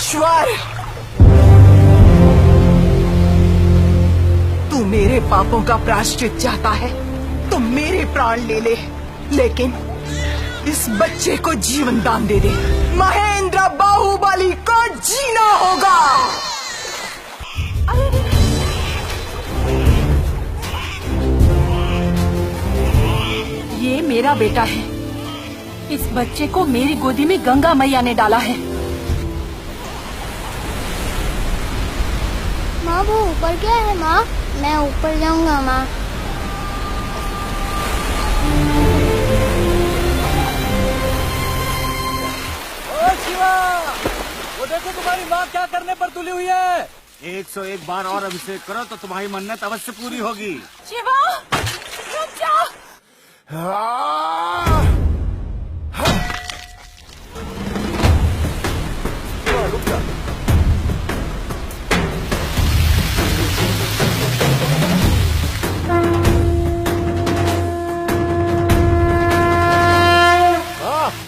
ईश्वर, तू मेरे पापों का प्रायश्चित चाहता है तो मेरे प्राण ले ले, लेकिन इस बच्चे को जीवन दान दे दे। महेंद्र बाहुबली को जीना होगा। ये मेरा बेटा है। इस बच्चे को मेरी गोदी में गंगा मैया ने डाला है। माँ वो ऊपर क्या है माँ? मैं ऊपर जाऊंगा माँ। ओ शिवा, वो देखो तुम्हारी माँ क्या करने पर तुली हुई है। 101 बार और अभिषेक करो तो तुम्हारी मन्नत अवश्य पूरी होगी। शिवा, रुक जा। रुक जा।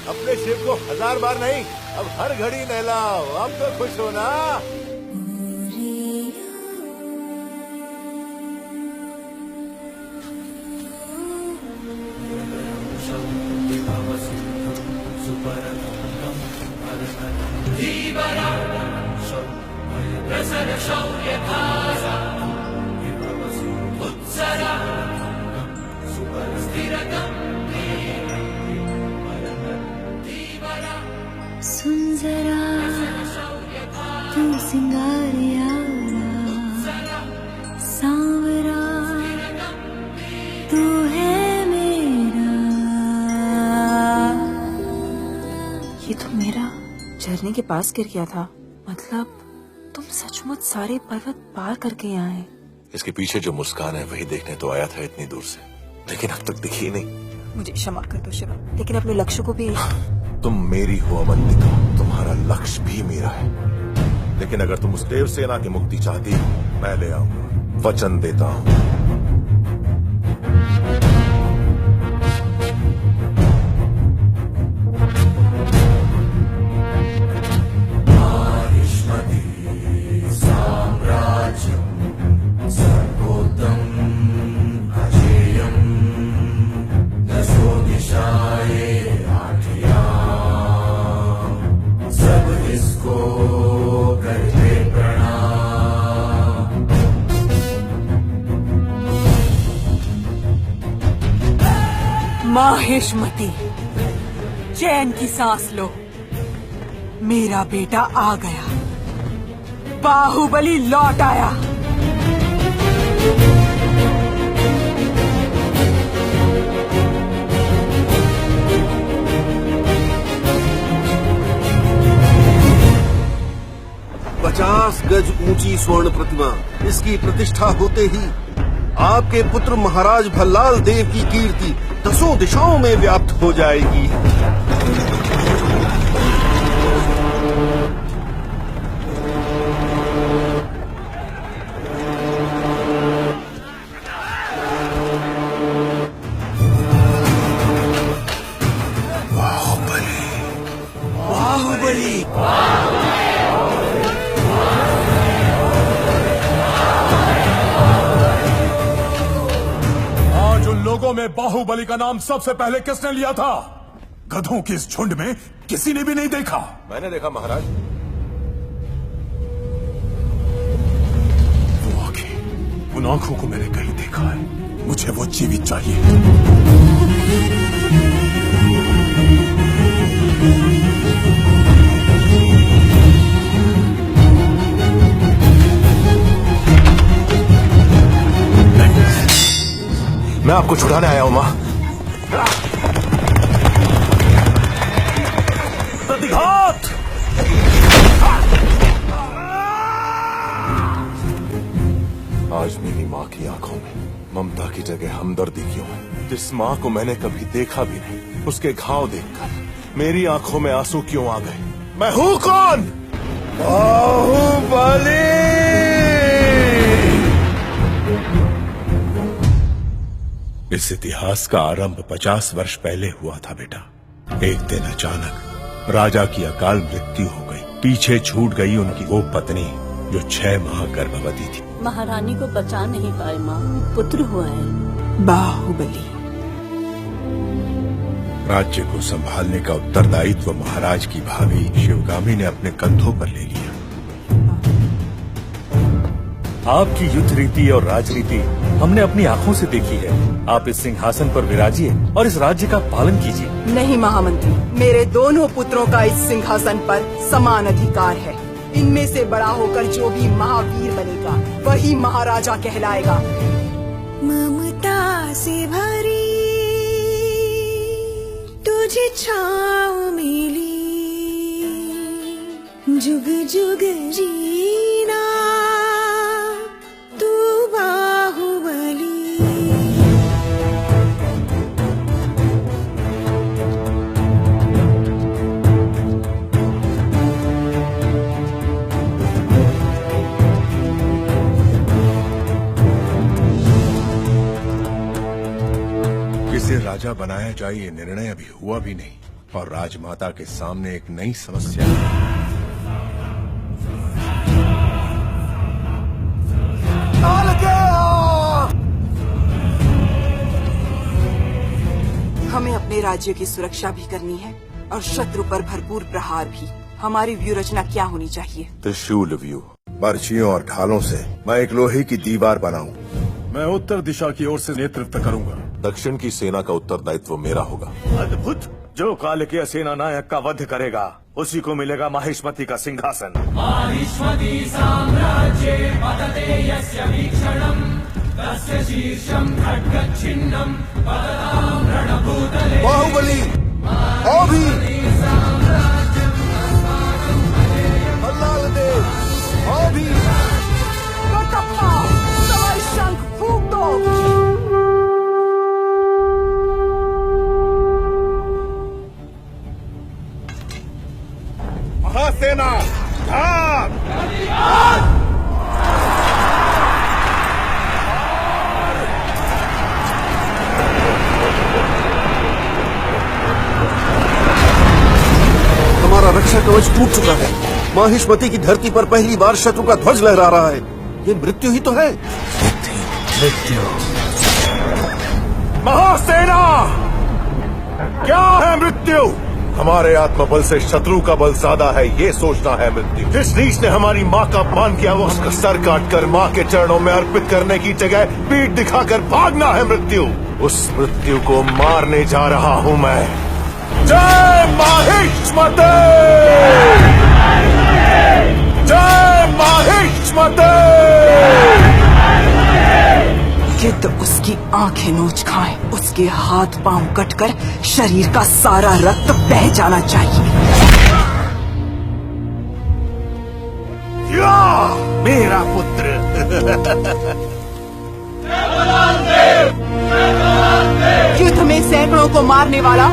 अपने शिव को 1000 बार नहीं, अब हर घड़ी नहलाओ। अब तो खुश हो ना। सुन जरा तू सिंगारिया सांवरा, तू है मेरा। ये तो मेरा झरने के पास गिर गया था। मतलब तुम सचमुच सारे पर्वत पार करके यहाँ आए। इसके पीछे जो मुस्कान है वही देखने तो आया था इतनी दूर से, लेकिन अब तक दिखी नहीं। मुझे क्षमा कर दो शिवा, लेकिन अपने लक्ष्य को भी। तुम मेरी हो अवंतिका, तुम्हारा लक्ष्य भी मेरा है। लेकिन अगर तुम उस देव सेना की मुक्ति चाहती हो, मैं ले आऊंगा, वचन देता हूँ। माहेशमती, चैन की सांस लो। मेरा बेटा आ गया, बाहुबली लौट आया। पचास गज ऊंची स्वर्ण प्रतिमा, इसकी प्रतिष्ठा होते ही आपके पुत्र महाराज भल्लाल देव की कीर्ति 10 दिशाओं में व्याप्त हो जाएगी। बाहुबली, बाहुबली, लोगों में बाहुबली का नाम सबसे पहले किसने लिया था? गधों के इस झुंड में किसी ने भी नहीं देखा। मैंने देखा महाराज। वो आंखें, उन आंखों को मैंने कहीं देखा है। मुझे वो जीवित चाहिए। मैं आपको छुड़ाने आया हूं मां। प्रतिघात! आज मेरी मां की आंखों में ममता की जगह हमदर्दी क्यों है? जिस मां को मैंने कभी देखा भी नहीं, उसके घाव देखकर मेरी आंखों में आंसू क्यों आ गए? मैं हूं कौन? बाहुबली! इस इतिहास का आरंभ 50 वर्ष पहले हुआ था बेटा। एक दिन अचानक राजा की अकाल मृत्यु हो गई। पीछे छूट गई उनकी वो पत्नी जो 6 माह गर्भवती थी। महारानी को बचा नहीं पाए माँ, पुत्र हुआ है। बाहुबली। राज्य को संभालने का उत्तरदायित्व महाराज की भाभी शिवगामी ने अपने कंधों पर ले लिया। आपकी युद्ध रीति और राजनीति हमने अपनी आंखों से देखी है। आप इस सिंहासन पर विराजिए और इस राज्य का पालन कीजिए। नहीं महामंत्री, मेरे दोनों पुत्रों का इस सिंहासन पर समान अधिकार है। इनमें से बड़ा होकर जो भी महावीर बनेगा वही महाराजा कहलाएगा। ममता से भरी तुझे छाँव मिली, जुग जुग जीना तू बाहुबली। किसे राजा बनाया जाए ये निर्णय अभी हुआ भी नहीं और राजमाता के सामने एक नई समस्या है। हमें अपने राज्य की सुरक्षा भी करनी है और शत्रु पर भरपूर प्रहार भी। हमारी व्यू रचना क्या होनी चाहिए? त्रिशूल व्यू। बर्छियों और ढालों से मैं एक लोहे की दीवार बनाऊं। मैं उत्तर दिशा की ओर से नेतृत्व करूंगा। दक्षिण की सेना का उत्तरदायित्व मेरा होगा। अद्भुत। जो कालकेय सेना नायक का वध करेगा उसी को मिलेगा माहिष्मति का सिंहासन। माहिष्मति साम्राज्ये पतते यस्य वीक्षणम् तस्य शीर्षं खड्गच्छिन्नं पततां रणभूतले। बाहुबली अभी भल्लाल देव अभी कटप्पा, सवाई शंख फूंक दो। महासेना ढाल। हमारा रक्षा कवच टूट चुका है। माहिष्मति की धरती पर पहली बार शत्रु का ध्वज लहरा रहा है। ये मृत्यु ही तो है। मृत्यु। महासेना, क्या है मृत्यु? हमारे आत्मबल से शत्रु का बल ज्यादा है, ये सोचना है मृत्यु। जिस नीच ने हमारी माँ का अपमान किया वो उसका सर काटकर माँ के चरणों में अर्पित करने की जगह पीठ दिखाकर भागना है मृत्यु। उस मृत्यु को मारने जा रहा हूँ मैं। जय माहिष्मते! जय माहिष्मते! गिद्ध उसकी आंखें नोच खाए, उसके हाथ पांव कटकर शरीर का सारा रक्त बह जाना चाहिए। या मेरा पुत्र। युद्ध में सैकड़ों को मारने वाला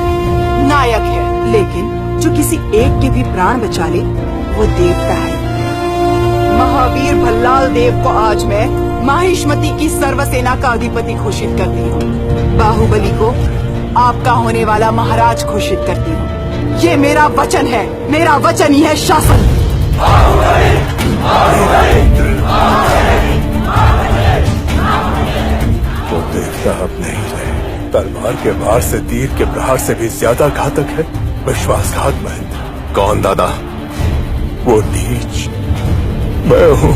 नायक है, लेकिन जो किसी एक के भी प्राण बचा ले वो देवता है। महावीर भल्लाल देव को आज मैं माहिष्मति की सर्वसेना का अधिपति घोषित करती हूँ। बाहुबली को आपका होने वाला महाराज घोषित करती हूँ। ये मेरा वचन है, मेरा वचन ही है शासन। वो देखता अब नहीं रहे। तलवार के वार से तीर के प्रहार से भी ज्यादा घातक है विश्वासघात महेंद्र। कौन दादा? वो नीच मैं हूँ।